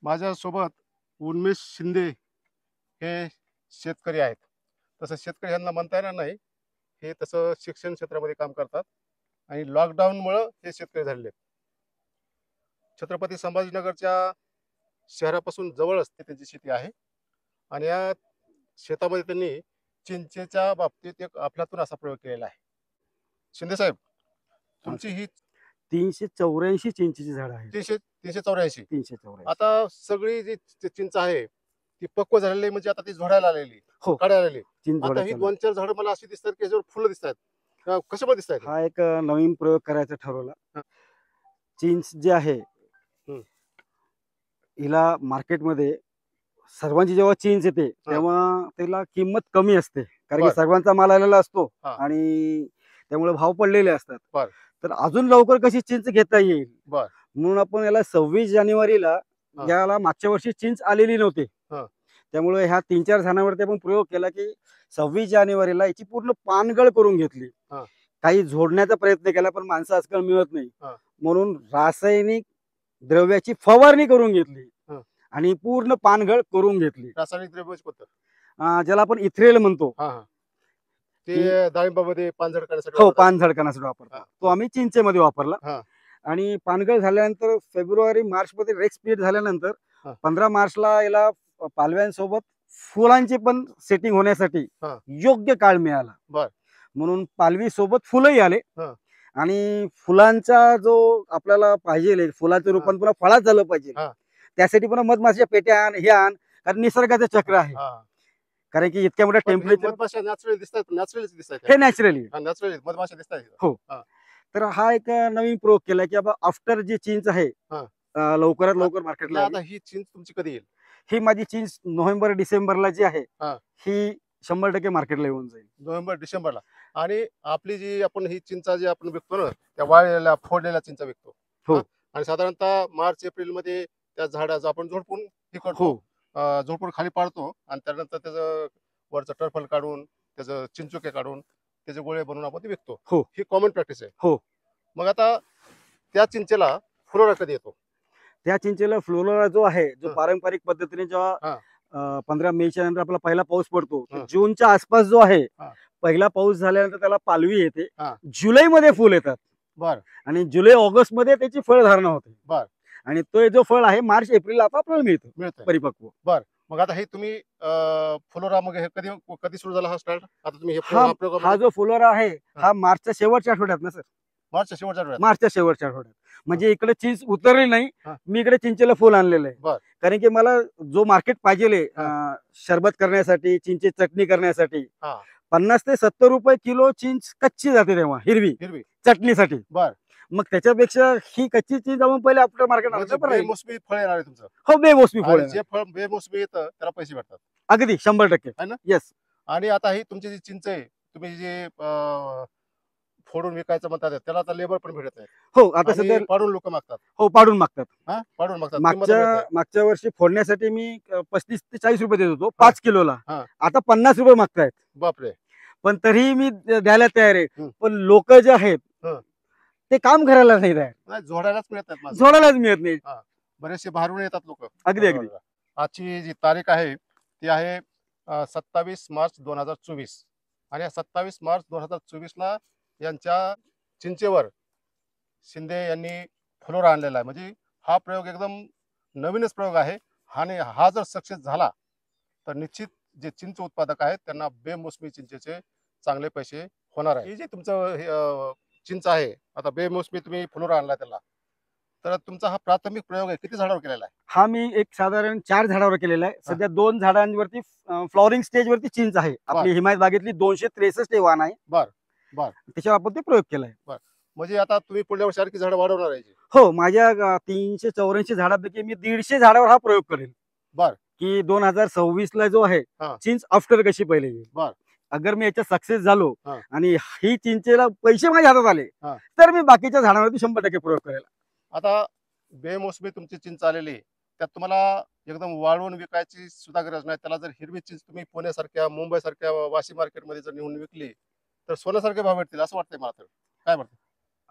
माझ्यासोबत उन्मेष शिंदे हे शेतकरी आहेत. तसं शेतकरी यांना म्हणता येणार नाही. हे तसं शिक्षण क्षेत्रामध्ये काम करतात आणि लॉकडाऊनमुळं हे शेतकरी झालेले आहेत. छत्रपती संभाजीनगरच्या शहरापासून जवळच ते त्यांची शेती आहे आणि या शेतामध्ये त्यांनी चिंचेच्या बाबतीत एक अफलातून असा प्रयोग केलेला आहे. शिंदे साहेब, तुमची ही 384 चिंचेची झाड आहेत. 384 384. आता सगळी जी चिंच आहे ती पक्व झालेली म्हणजे आता ती झोडायला आलेली, हो, काढायला आलेली. चिंच आता ही 2-4 झाडं मला अशी दिसतात की याच्यावर फुलं दिसतात. कशा पण दिसतात. हा एक नवीन प्रयोग करायचा ठरवला. चिंच जे आहे हिला मार्केटमध्ये सर्वांची जेव्हा चिंच येते तेव्हा त्याला किंमत कमी असते, कारण की सर्वांचा माल आलेला असतो आणि त्यामुळे भाव पडलेले असतात. तर अजून लवकर कशी चिंच घेता येईल म्हणून आपण याला 26 जानेवारीला याला मागच्या वर्षी चिंच आलेली नव्हती, त्यामुळे ह्या 3-4 झाडांवरती आपण प्रयोग केला की 26 जानेवारीला याची पूर्ण पानगळ करून घेतली. काही झोडण्याचा प्रयत्न केला पण माणसं आजकाल मिळत नाही, म्हणून रासायनिक द्रव्याची फवारणी करून घेतली आणि पूर्ण पानगळ करून घेतली. रासायनिक द्रव्याची पद्धत ज्याला आपण इथ्रेल म्हणतो, ते डाळिंबामध्ये पान झडकण्यासाठी. हो, पान झडकण्यासाठी वापरतो. तो आम्ही चिंचेमध्ये वापरला आणि पानगळ झाल्यानंतर फेब्रुवारी मार्च मध्ये रेक्स पिरियड झाल्यानंतर 15 मार्चला याला पालव्यांसोबत फुलांची पण सेटिंग होण्यासाठी योग्य काळ मिळाला, म्हणून पालवी सोबत फुलंही आले आणि फुलांचा जो आपल्याला पाहिजे फुलाचं रूपांतर फळात झालं पाहिजे त्यासाठी पण मधमाशीच्या पेट्या आण, हे आण, कारण निसर्गाचं चक्र आहे. कारण की इतक्या मोठ्या टेम्परेचर नॅचरली दिसतात, हे नॅचरली मधमाशा दिसतात. हो, तर हा एक नवीन प्रयोग केला की बाबा आफ्टर जी चिंच आहे लवकरात लवकर मार्केटला. आता ही चिंच तुमची कधी येईल? ही माझी चिंच नोव्हेंबर-डिसेंबरला जी आहे ही 100% मार्केटला येऊन जाईल. नोव्हेंबर-डिसेंबरला. आणि आपली जी आपण ही चिंचा जी आपण विकतो ना, त्या वाळलेल्या फोडलेल्या चिंचा विकतो आणि साधारणतः मार्च-एप्रिल मध्ये त्या झाडाचं आपण झोडपून हे करतो, झोडपून खाली पाडतो आणि त्यानंतर त्याचं वरचं टर्फल काढून त्याचं चिंचोके काढून त्याचे गोळे बनवून आपण ते विकतो. ही कॉमन प्रॅक्टिस आहे. मग आता त्या चिंचेला फ्लोरा कधी येतो? त्या चिंचेला फ्लोरा जो आहे, जो पारंपरिक पद्धतीने जेव्हा 15 मेच्या नंतर आपला पहिला पाऊस पडतो, जूनच्या आसपास जो आहे पहिला पाऊस झाल्यानंतर त्याला पालवी येते, जुलैमध्ये फुल येतात आणि जुलै-ऑगस्ट मध्ये त्याची फळधारणा होते आणि तो जो फळ आहे मार्च-एप्रिल आपल्याला मिळतो परिपक्व. मग आता हे तुम्ही फ्लोरा मग हे कधी सुरू झाला हा स्टार्ट? आता तुम्ही हा जो फ्लोरा आहे हा मार्चच्या शेवटच्या आठवड्यात ना सर, मार्चच्या शेवटच्या आठवड्यात, म्हणजे इकडे चिंच उतरली नाही, मी इकडे चिंचेला फुल आणलेलं आहे. कारण की मला जो मार्केट पाहिजे शरबत करण्यासाठी, चिंचेची चटणी करण्यासाठी 50 ते 70 रुपये किलो चिंच कच्ची जाते तेव्हा, हिरवी चटणीसाठी. मग त्याच्यापेक्षा ही कच्ची चिंच आपण पहिले आफ्टर मार्केट बेमोसमी फळ येणार आहे तुमचं. हो, बेमोसमी फळ. जे फळ बेमोसमी येतं त्याला पैसे भेटतात. अगदी 100% आहे ना. येस. आणि आता ही तुमची जी चिंच आहे, तुम्ही जे फोडून विकायचं म्हणतात त्याला आता लेबर पण भेटत नाही. हो, आता सध्या पाडून लोक मागतात. हो, पाडून मागतात. पाडून मागतात. मागच्या वर्षी फोडण्यासाठी मी 35 ते 40 रुपये देत होतो 5 किलोला, आता 50 रुपये मागतायत. बापरे. पण तरीही मी द्यायला तयार आहे. पण लोक जे आहेत ते काम करायला नाही तयार, जोडायलाच मिळत नाही. जोडायलाच मिळत नाही. बरेचसे बाहेरून येतात लोक. अगदी अगदी. आजची जी तारीख आहे ती आहे 27 मार्च 2024 आणि 27 मार्च 2024 ला यांच्या चिंचेवर शिंदे यांनी फ्लोरा आणलेला आहे. म्हणजे हा प्रयोग एकदम नवीनच प्रयोग आहे आणि हा जर सक्सेस झाला तर निश्चित जे चिंच उत्पादक आहेत त्यांना बेमोसमी चिंचेचे चांगले पैसे होणार आहे. हे जे तुमचं चिंच आहे, आता बेमोसमी तुम्ही फ्लोरा आणला त्याला, तर तुमचा हा प्राथमिक प्रयोग आहे किती झाडावर केलेला आहे? हा मी एक साधारण 4 झाडावर केलेला आहे. सध्या 2 झाडांवरती फ्लॉवरिंग स्टेज वरती चिंच आहे. आपली हिमायत बागेतली 263 वाण आहे. त्याच्यावर आपण ते प्रयोग केलाय. म्हणजे आता तुम्ही पुढल्या वर्षी आणखी झाडं वाढवणार आहे? हो, माझ्या 384 झाडापैकी मी 150 झाडावर हा प्रयोग करेन. की 2026 ला जो आहे चिंच आफ्टर कशी पहिले येईल. अगर मी याच्यात सक्सेस झालो आणि ही चिंचेला पैसे माझ्या हातात आले तर मी बाकीच्या झाडांवरती 100% प्रयोग करेल. आता बेमोसमी तुमची चिंच आलेली, त्यात तुम्हाला एकदम वाळवून विकायची सुद्धा गरज नाही. त्याला जर हिरवी चिंच तुम्ही पुण्यासारख्या, मुंबईसारख्या, वाशी मार्केटमध्ये जर नेऊन विकली तर सोन्यासारखे भाव भेटतील असं वाटतंय मला. तर काय वाटतं?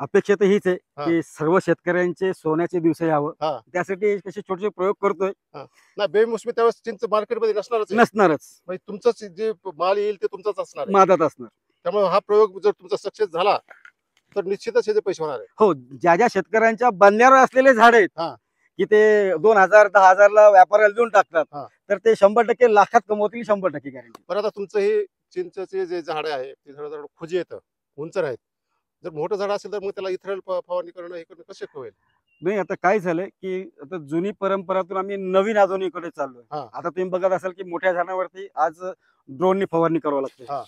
अपेक्षा तर हीच आहे हा. की सर्व शेतकऱ्यांचे सोन्याचे दिवस यावं. हा. त्यासाठी कसे छोटे छोटे प्रयोग करतोय. नाही, बेमोसमी त्यावेळेस चिंच मार्केटमध्ये नसणारच आहे. नसणारच, म्हणजे तुमचंच जे माल येईल ते तुमचाच असणार आहे. मादात असणार. त्यामुळे हा प्रयोग जर तुमचा सक्सेस झाला तर निश्चितच याचे पैसे होणार आहे. हो, ज्या ज्या शेतकऱ्यांच्या बंधाऱ्यावर असलेले झाड आहेत हा. की ते 2,000 10,000ला व्यापाऱ्याला देऊन टाकतात, हा. तर ते 100% लाखात कमवतील, 100% गॅरंटी. पण आता तुमचं हे चिंचचे जे झाड आहे ते झाड खुजी येतं, उंच आहेत. जर मोठं झाड असेल तर मग त्याला इथरल फवारणी करणं हे करणं कसे होईल? नाही, आता काय झालंय की आता जुनी परंपरातून आम्ही नवीन आधुनिकडे चाललोय. हा. आता तुम्ही बघत असाल की मोठ्या झाडावरती आज ड्रोननी फवारणी करावं लागते. हा.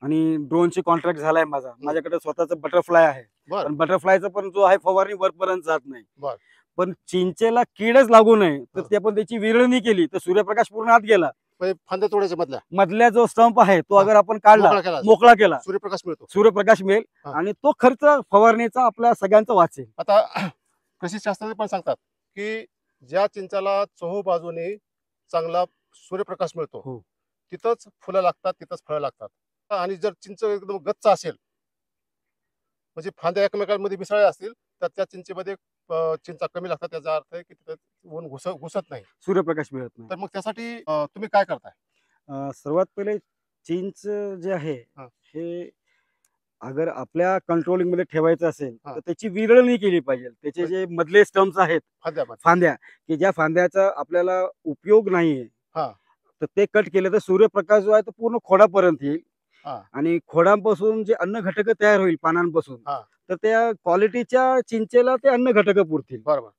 आणि ड्रोनची कॉन्ट्रॅक्ट झालाय माझा. माझ्याकडे स्वतःच बटरफ्लाय आहे. बर. पण बटरफ्लायचा पण जो आहे फवारणी वरपर्यंत जात नाही. बर. पण चिंचेला कीडच लागू नये तर हा. ते आपण त्याची विरळणी केली तर सूर्यप्रकाश पूर्ण आत गेला. म्हणजे फांद्या तोडायच्या मधल्या मधल्या जो स्टंप आहे तो हा. अगर आपण काढला, मोकळा केला, सूर्यप्रकाश मिळतो. सूर्यप्रकाश मिळेल हा. आणि तो खर्च फवारणीचा आपल्या सगळ्यांचा वाचेल. आता कृषी शास्त्रज्ञ पण सांगतात की ज्या चिंचाला चोहो बाजूने चांगला सूर्यप्रकाश मिळतो हो. तिथंच फुलं लागतात, तिथंच फळं लागतात. आणि जर चिंच एकदम गच्च असेल म्हणजे फांद्या एकमेकांमध्ये मिसळल्या असतील तर त्या चिंचेमध्ये चिंचा कमी लागतात. त्याचा अर्थ आहे की तिथं ऊन घुसत नाही, सूर्यप्रकाश मिळत नाही. तर मग त्यासाठी तुम्ही काय करताय? सर्वात पहिले चिंच जे आहे हा. हे अगर आपल्या कंट्रोलिंग मध्ये ठेवायचं असेल हा. तर त्याची विरळणी केली पाहिजे. त्याचे जे मधले स्टम्प्स आहेत, फांद्या, की ज्या फांद्याचा आपल्याला उपयोग नाहीये, हा. तर ते कट केले तर सूर्यप्रकाश जो आहे तो पूर्ण खोडापर्यंत येईल. हा. आणि खोडांपासून जे अन्न घटक तयार होईल पानांपासून, हा. तर त्या क्वालिटीच्या चिंचेला ते अन्न घटक पुरतील. बरोबर.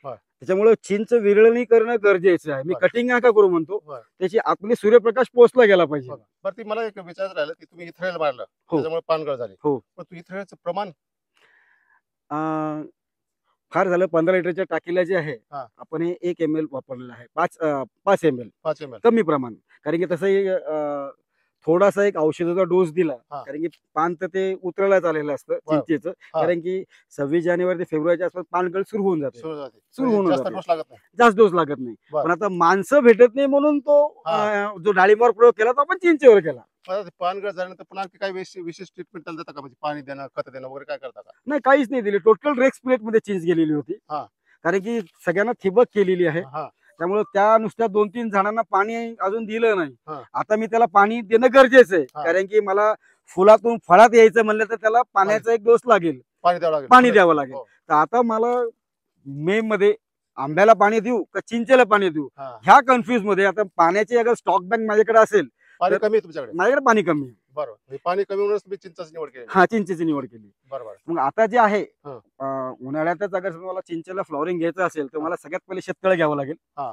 त्याच्यामुळे चिंच विरळणी करणं गरजेचं आहे. मी बरं. कटिंग नका करू म्हणतो, बरं. त्याची आतमध्ये सूर्यप्रकाश पोहोचला गेला पाहिजे. बरं, ती मला एक विचारायचं राहिलं की तुम्ही इथ्रेल मारलं हो. त्याच्यामुळे पानगळ झाली. हो. पण तू इथ्रेलचं प्रमाण फार झालं 15 लिटरच्या टाकीला जे आहे हा. आपण हे 1 ml वापरलेलं आहे. 5 ml 5 ml कमी प्रमाण. कारण की तसंही थोडासा एक औषधाचा डोस दिला, हा. कारण की पान तर ते उतरायला चाललेलं असतं बरं. चिंचेचं. हा. कारण की 26 जानेवारी ते फेब्रुवारीच्या आसपास पानगळ सुरू होऊन जाते. सुरू झाली. सुरू होऊन जास्त जाते. डोस लागत नाही. जास्त डोस लागत नाही. बरं. पण आता माणसं भेटत नाही म्हणून तो जो डाळिंबावर प्रयोग केला तो आपण चिंचेवर केला. पानगळ झाल्यानंतर पुन्हा आणखी काही विशेष ट्रीटमेंट त्याला देता का? म्हणजे पाणी देणं, खत देणं वगैरे काय करता का? नाही, काहीच नाही दिले. टोटल रेक्स प्लेट मध्ये चिंच गेलेली होती. हा. कारण की सगळ्यांना ठिबक केलेली आहे. हा. त्यामुळे त्या नुसत्या 2-3 झाडांना पाणी अजून दिलं नाही. हा. आता मी त्याला पाणी देणं गरजेचं आहे. हा. कारण की मला फुलातून फळात यायचं म्हणलं तर त्याला पाण्याचा एक डोस लागेल, पाणी द्यावं लागेल. पाणी द्यावं लागेल. हो. तर आता मला मे मध्ये आंब्याला पाणी देऊ का चिंचेला पाणी देऊ, हा. ह्या कन्फ्युज मध्ये. आता पाण्याची अगर स्टॉक बँक माझ्याकडे असेल, पाणी तर कमी आहे तुमच्याकडे? माझ्याकडे पाणी कमी आहे. बरोबर. म्हणजे पाणी कमी म्हणूनच तुम्ही चिंचाची निवड केली. हा, चिंचेची निवड केली. बरोबर. मग आता जे आहे हा. उन्हाळ्यातच अगर मला चिंचेला फ्लॉवरिंग घ्यायचं असेल तर मला सगळ्यात पहिले शेततळे घ्यावं लागेल. हा.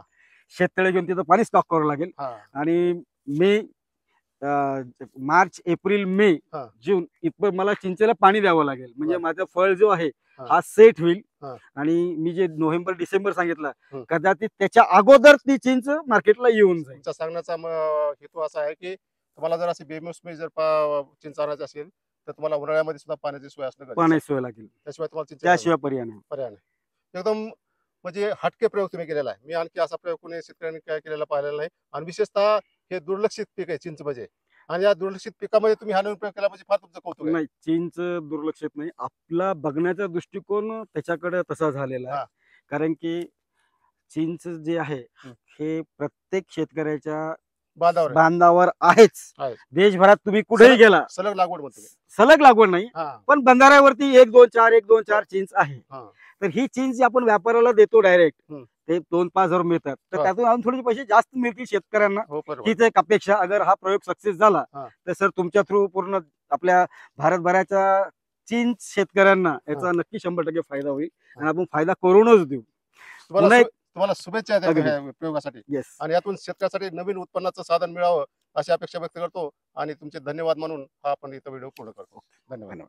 शेततळे घेऊन तिथं पाणी स्टॉक करावं लागेल. हा. आणि मार्च, एप्रिल, मे, हा. जून इथं मला चिंचेला पाणी द्यावं लागेल. म्हणजे बरं. माझं फळ जो आहे हा. हा सेट होईल. हा. आणि मी जे नोव्हेंबर डिसेंबर सांगितलं, हं. कदाचित त्याच्या अगोदर ती चिंच मार्केटला येऊन जाईल. तुमचा सांगण्याचा हेतू असा आहे की तुम्हाला जर अशी बेमोसमी जर चिंच आणायची असेल तर तुम्हाला उन्हाळ्यामध्ये सुद्धा पाण्याची सोय असणं गरजेचं आहे. पाण्याची सोय लागेल, त्याशिवाय तुम्हाला चिंच त्याशिवाय पर्याय नाही. पर्याय नाही. एकदम म्हणजे हटके प्रयोग तुम्ही केलेला आहे. मी आणखी असा प्रयोग कोणी शेतकऱ्यांनी काय केलेला पाहिलेला नाही. आणि विशेषतः हे दुर्लक्षित पीक आहे चिंच म्हणजे, आणि या दुर्लक्षित पिकामध्ये तुम्ही हा नवीन प्रयोग केला म्हणजे फार तुमचं कौतुक आहे. नाही, चिंच दुर्लक्षित नाही. आपला बघण्याचा दृष्टिकोन त्याच्याकडे तसा झालेला हा. आहे. कारण की चिंच जे आहे हे प्रत्येक शेतकऱ्याच्या बांधावर आहेच. देशभरात तुम्ही कुठेही गेला सलग लागवड म्हणतो. सलग लागवड नाही, हा. पण बंधाऱ्यावरती 1-2-4 चिंच आहे. हा. तर ही चिंच जी आपण व्यापाऱ्याला देतो डायरेक्ट, हं. ते 2-5 हजार मिळतात. तर हा. त्यातून अजून थोडेसे पैसे जास्त मिळतील शेतकऱ्यांना. हो, बरोबर. हीच एक अपेक्षा. अगर हा प्रयोग सक्सेस झाला हा. तर सर तुमच्या थ्रू पूर्ण आपल्या भारतभराच्या चिंच शेतकऱ्यांना याचा नक्की 100% फायदा होईल. आणि आपण फायदा करूनच देऊ. तुम्हाला शुभेच्छा आहेत या प्रयोगासाठी. येस. आणि यातून शेतकऱ्यासाठी नवीन उत्पन्नाचं साधन मिळावं अशी अपेक्षा व्यक्त करतो आणि तुमचे धन्यवाद म्हणून हा आपण इथं व्हिडिओ पूर्ण करतो. धन्यवाद.